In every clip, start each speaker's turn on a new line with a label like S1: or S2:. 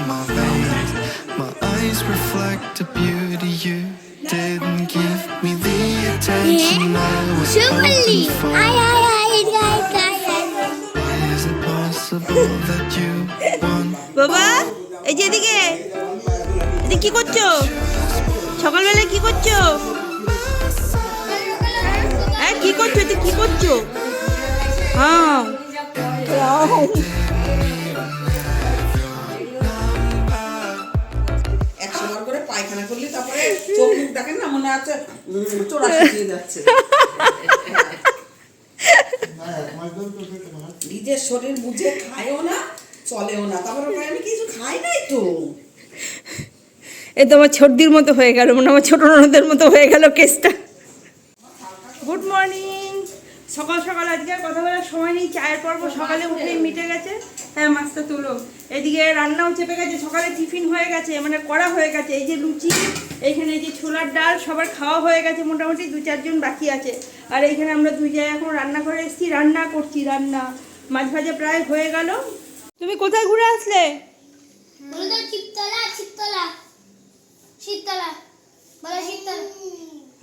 S1: my veins. My eyes reflect the beauty you didn't give me the attention I was hoping for. Is it possible that you want?
S2: বাবা এই যে এদিকে কি করছো সকালবেলা কি করছো হ্যাঁ কি করছো তুই কি করছো হ্যাঁ
S3: পায়খানা করলে তারপরে চোখ মুখ দেখেন না মনে আছে চোরা শুকিয়ে যাচ্ছে নিজের শরীর বুঝে খায়ও না চলেও না তারপরে আমি কিছু খাই নাই তো
S2: এ তো আমার ছোটদির মতো হয়ে গেল মানে আমার ছোট ননদের মতো হয়ে গেল কেসটা গুড মর্নিং সকাল সকাল আজকে কথা বলার সময় নেই চায়ের পর্ব সকালে উঠেই মিটে গেছে হ্যাঁ মাছটা তুলো এদিকে রান্নাও চেপে গেছে সকালে টিফিন হয়ে গেছে মানে করা হয়ে গেছে এই যে লুচি এইখানে এই যে ছোলার ডাল সবার খাওয়া হয়ে গেছে মোটামুটি 2-4 জন বাকি আছে আর এইখানে আমরা দুই জায়গায় এখন রান্না করে এসেছি রান্না করছি রান্না মাছ ভাজা প্রায় হয়ে গেল তুমি কোথায় ঘুরে আসলে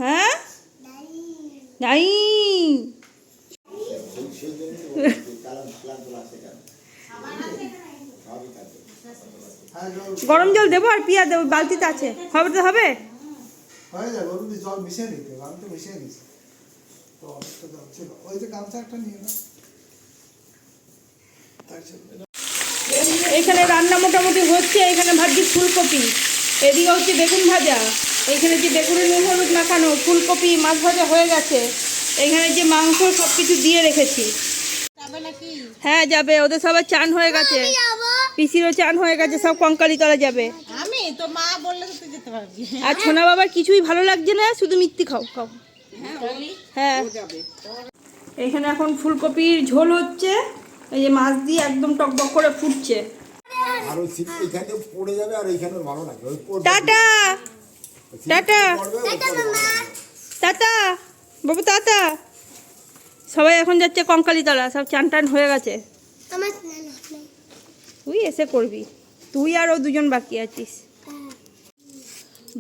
S2: হ্যাঁ নাই গরম জল দেবো আর পিয়া দেবো বালতিতে আছে হবে তো হবে এইখানে রান্না মোটামুটি হচ্ছে এখানে ভাবছি ফুলকপি এদিকে হচ্ছে বেগুন ভাজা এইখানে যে বেগুনের নুন হলুদ মাখানো ফুলকপি মাছ ভাজা হয়ে গেছে এইখানে যে মাংস সব কিছু দিয়ে রেখেছি হ্যাঁ যাবে ওদের সবার চান হয়ে গেছে পিসিরও চান হয়ে গেছে সব কঙ্কালীতলা যাবে
S3: আমি তো মা বললে তো তুই যেতে পারবি
S2: আর ছোনা বাবার কিছুই ভালো লাগছে না শুধু মিথ্যি খাও খাও হ্যাঁ এইখানে এখন ফুলকপির ঝোল হচ্ছে এই যে মাছ দিয়ে একদম টকবক করে ফুটছে
S4: আর ওই সিট এখানে পড়ে যাবে আর এইখানে ভালো লাগে ওই
S2: টাটা টাটা টাটা বাবু টাটা সবাই এখন যাচ্ছে কঙ্কালীতলা সব চান টান হয়ে গেছে তুই এসে করবি তুই আর ও দুজন বাকি আছিস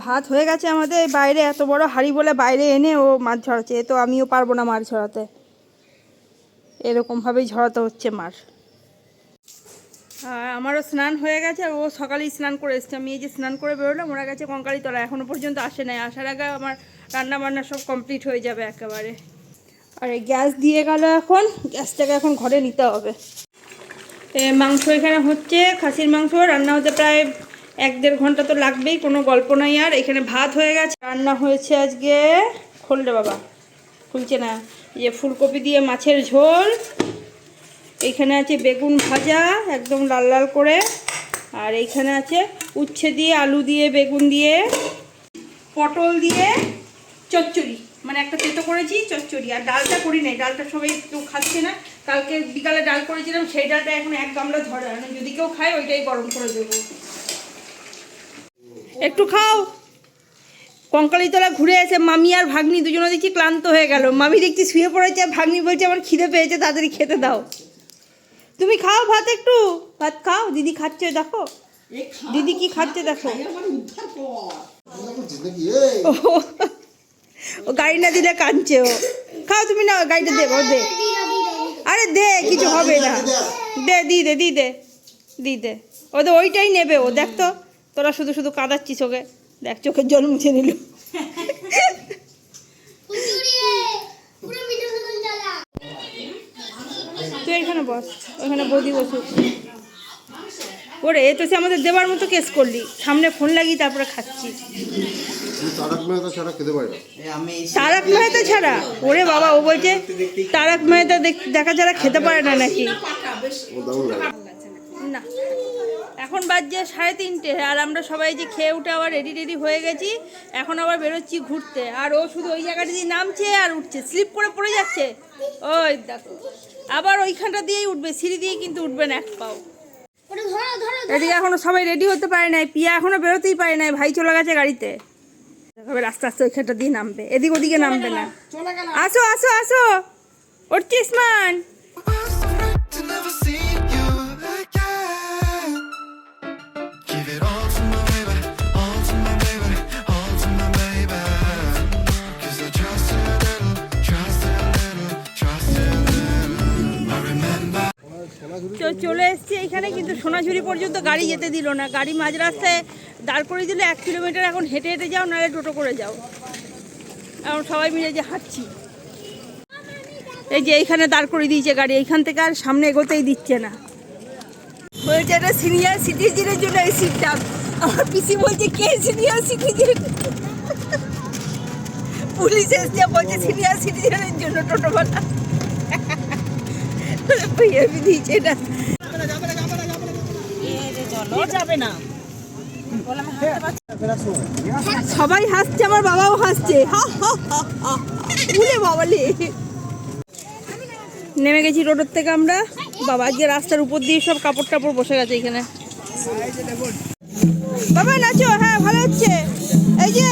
S2: ভাত হয়ে গেছে আমাদের বাইরে এত বড় হাঁড়ি বলে বাইরে এনে ও মাছ ঝরাচ্ছে তো আমিও পারবো না মাছ ঝরাতে এরকমভাবেই ঝরাতে হচ্ছে মার আর আমারও স্নান হয়ে গেছে আর ও সকালেই স্নান করে এসছে আমি এই যে স্নান করে বেরোলাম ওরা গেছে কঙ্কালীতলা এখনও পর্যন্ত আসে নাই আসার আগে আমার রান্না বান্না সব কমপ্লিট হয়ে যাবে একেবারে আর এই গ্যাস দিয়ে গেল এখন গ্যাসটাকে এখন ঘরে নিতে হবে মাংস এখানে হচ্ছে খাসির মাংস রান্না হতে প্রায় 1-1.5 ঘন্টা তো লাগবেই কোনো গল্প নাই আর এখানে ভাত হয়ে গেছে রান্না হয়েছে আজকে খুললে বাবা খুলছে না এই যে ফুলকপি দিয়ে মাছের ঝোল এইখানে আছে বেগুন ভাজা একদম লাল লাল করে আর এইখানে আছে উচ্ছে দিয়ে আলু দিয়ে বেগুন দিয়ে পটল দিয়ে চচ্চড়ি মানে একটা তেতো করেছি চচ্চড়ি আর ডালটা করি নাই ডালটা সবাই কেউ খাচ্ছে না কালকে বিকালে ডাল করেছিলাম সেই ডালটা এখন 1 গামলা ধরে মানে যদি কেউ খায় ওইটাই গরম করে দেবো একটু খাও কঙ্কালীতলা ঘুরে এসে মামি আর ভাগ্নি দুজনে দেখছি ক্লান্ত হয়ে গেল মামি দেখছি শুয়ে পড়েছে আর ভাগ্নি বলছে আমার খিদে পেয়েছে তাড়াতাড়ি খেতে দাও তুমি খাও ভাত একটু ভাত খাও দিদি খাচ্ছে দেখো দিদি কি খাচ্ছে দেখো ও গাড়ি না দিলে কাঁদছে ও খাও তুমি না গাড়িটা দেবো দে আরে দে কিছু হবে না দে দি দে ও তো ওইটাই নেবে ও দেখ তো তোরা শুধু শুধু কাঁদাচ্ছিস ওকে দেখ চোখের জল মুছে নিল তুই এখানে বস ওখানে বৌদি বসুক ওরে এ তো সে আমাদের দেবার মতো কেস করলি সামনে ফোন লাগিয়ে তারপরে খাচ্ছি
S4: তারক মেহতা ছাড়া খেতে পারি না
S2: তারক মেহতা ছাড়া ওরে বাবা ও বলছে তারক মেহতা দেখা ছাড়া খেতে পারে না নাকি না এখন বাজছে 3:30 আর আমরা সবাই যে খেয়ে উঠে আবার রেডি হয়ে গেছি এখন আবার বেরোচ্ছি ঘুরতে আর ও শুধু ওই জায়গাটা দিয়ে নামছে আর উঠছে স্লিপ করে পড়ে যাচ্ছে ওই দেখো আবার ওইখানটা দিয়েই উঠবে সিঁড়ি দিয়ে কিন্তু উঠবে না এক পাও এদিকে এখনো সবাই রেডি হতে পারে নাই পিয়া এখনো বেরোতেই পারে নাই ভাই চলে গেছে গাড়িতে আস্তে আস্তে ওইখানটা দিয়ে নামবে এদিক ওদিকে নামবে না আসো আসো আসো উঠছিস মান
S1: To never see you again.
S2: চলে এসেছি এইখানে, কিন্তু সোনাঝুরি পর্যন্ত গাড়ি যেতে দিল না। গাড়ি মাঝ রাস্তায় দাঁড় করে দিলে 1 কিলোমিটার এখন হেঁটে হেঁটে যাও, নাহলে টোটো করে যাও। এখন সবাই মিলে যে হাঁটছি, এই যে এইখানে দাঁড় করে দিয়েছে গাড়ি, এইখান থেকে আর সামনে এগোতেই দিচ্ছে না। বলছে এটা সিনিয়র সিটিজেনের জন্য এই সিটটা। আমার পিসি বলছে কে সিনিয়র সিটিজেন? পুলিশ এসছে বলছে সিনিয়র সিটিজেনের জন্য টোটোওয়ালা। দিয়েছে এটা সবাই হাসছে, আমার বাবাও হাসছে। বাবালে নেমে গেছি রোডের থেকে আমরা। বাবা আজকে রাস্তার উপর দিয়ে সব কাপড় টাপড় বসে গেছে এখানে। বাবা নাচো, হ্যাঁ ভালো হচ্ছে। এই যে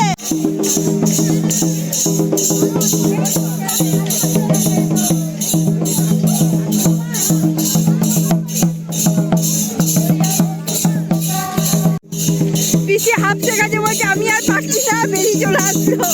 S2: পিসি হাফছে গেছে, বলছে আমি আর থাকছি না, বেরিয়ে চলে আসলো।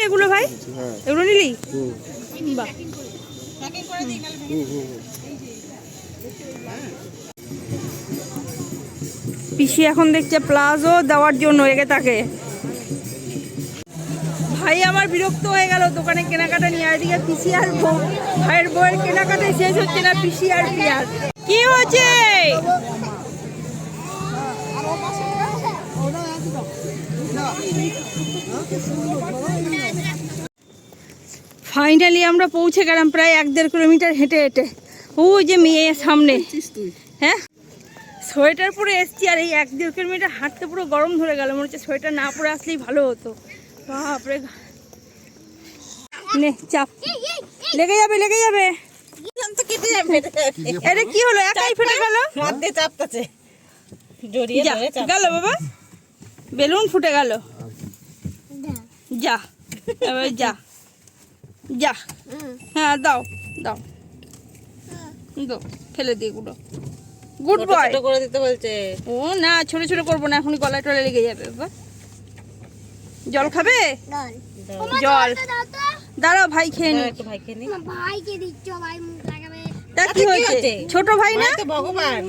S2: এগুলো ভাই, এগুলো নিলি? বাহ, পিসি এখন দেখছে প্লাজো দেওয়ার জন্য এগে তাকে। ভাই আমার বিরক্ত হয়ে গেল দোকানে কেনাকাটা নিয়ে। এদিকে পিসি আর বউ, ভাইয়ের বউয়ের কেনাকাটায় শেষ হচ্ছে না। পিসি আর পিয়ার কি হচ্ছে? ফাইনালি আমরা পৌঁছে গেলাম, প্রায় 1-1.5 কিলোমিটার হেঁটে হেঁটে। ওই যে মেয়ে সামনে, হ্যাঁ সোয়েটার পরে এসছি, আর এই 1-1.5 কিলোমিটার হাঁটতে পুরো গরম ধরে গেল। মনে হচ্ছে সোয়েটার না পরে আসলেই ভালো হতো। বাপরে, নে চাপ, লেগে যাবে লেগে যাবে। এটা কি হলো, একাই ফেটে গেল? গেল বাবা, বেলুন ফুটে গেল। যা এবার যা যা, হ্যাঁ দাও দাও দাও, ফেলে দিয়ে গুলো। গুড বয় করে দিতে বলছে। ও না, ছোট ছোট করবো না, এখনই গলায় টলে লেগে যাবে। বাবা জল খাবে? জল দাঁড়াও, ভাই খেয়ে নি। ভাই খেয়ে নি, ভাইকে দিচ্ছ, ভাই মুখ লাগাবে। তা কি হয়েছে? ছোট ভাই না, ভগবান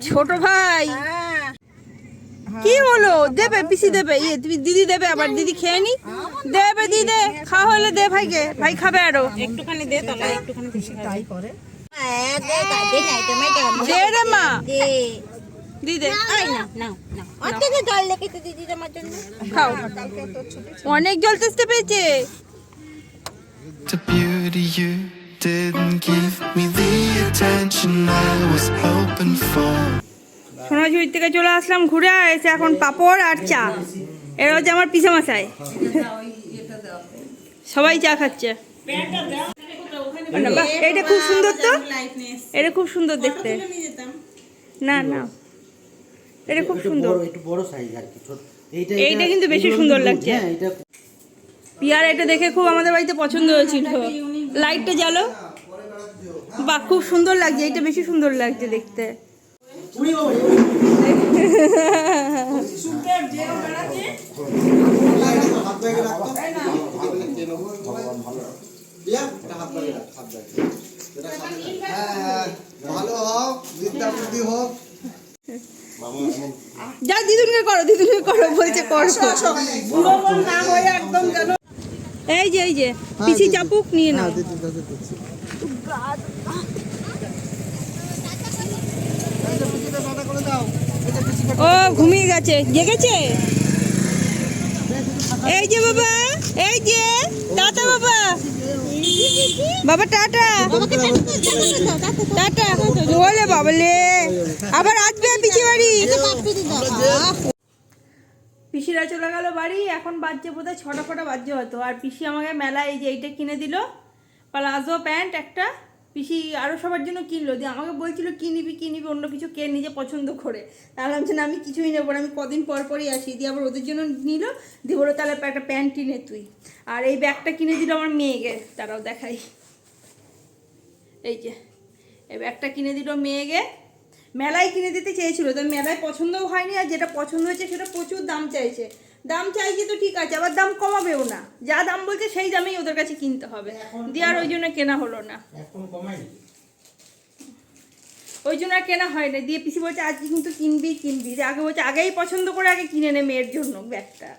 S2: ছোট ভাই। কি হলো? দেবে, পিসি দেবে, দিদি দেবে, আবার দিদি খেয়ে নি দেবে। দিদে খাওয়া হলে দে ভাইকে, ভাই খাবে আরো একটুখানি দে, তাহলে একটুখানি বেশি তাই করে। দে রে মা, দিদে খাও, অনেক জল তেষ্টা পেয়েছে।
S1: To beauty you didn't give me the attention I was hoping for.
S2: সোনাঝুরি থেকে চলে আসলাম ঘুরে, এসে এখন পাপড় আর চা। এরা হচ্ছে আমার পিসেমশাই, সবাই চা খাচ্ছে। এটা খুব সুন্দর তো, এটা খুব সুন্দর দেখতে। না না, এটা খুব সুন্দর, এইটা কিন্তু বেশি সুন্দর লাগছে। পিয়ার এটা দেখে খুব আমাদের বাড়িতে পছন্দ হয়েছিল। লাইটটা জ্বালো, বাহ খুব সুন্দর লাগছে, এটা বেশি সুন্দর লাগছে দেখতে। যা দিদুনকে করো, দিদুনকে করো বলছে, করো। এই যে এই যে পিসি চাপুক নিয়ে নাও। ও ঘুমিয়ে গেছে, জেগেছে। এই যে বাবা, এই যে টাটা বাবা, বাবা টাটা টাটা বলে বাবলে, আবার আসবে পিসি বাড়ি। পিসির পিসিরা চলে গেল বাড়ি, এখন বাজছে বোধহয় 6টা ফটা বাজছে হয়তো। আর পিসি আমাকে মেলায় এই যে এইটা কিনে দিল, প্লাজো প্যান্ট একটা। পিসি আরও সবার জন্য কিনলো, দিয়ে আমাকে বলছিল কী নিবি অন্য কিছু কে নিজে পছন্দ করে। তাহলে আমি না আমি কিছুই নেবো না, আমি কদিন পর পরই আসি। দিয়ে আবার ওদের জন্য নিল, দিয়ে বলো তাহলে একটা প্যান্ট কিনে তুই। আর এই ব্যাগটা কিনে দিল আমার মেয়েকে, তারাও দেখাই, এই যে এই ব্যাগটা কিনে দিল মেয়েকে। মেলায় কিনে দিতে চেয়েছিল, তো মেলায় পছন্দও হয়নি, আর যেটা পছন্দ হয়েছে সেটা প্রচুর দাম চাইছে। দাম চাইছে তো ঠিক আছে, আবার দাম কমাবেও না, যা দাম বলছে সেই দামেই ওদের কাছে কিনতে হবে। দিয়ে আর ওই জন্য কেনা হলো না, ওই জন্য আর কেনা হয়নি। দিয়ে পিসি বলছে আজকে কিন্তু কিনবি। আগে বলছে আগেই পছন্দ করে আগে কিনে নে মেয়ের জন্য ব্যাগটা।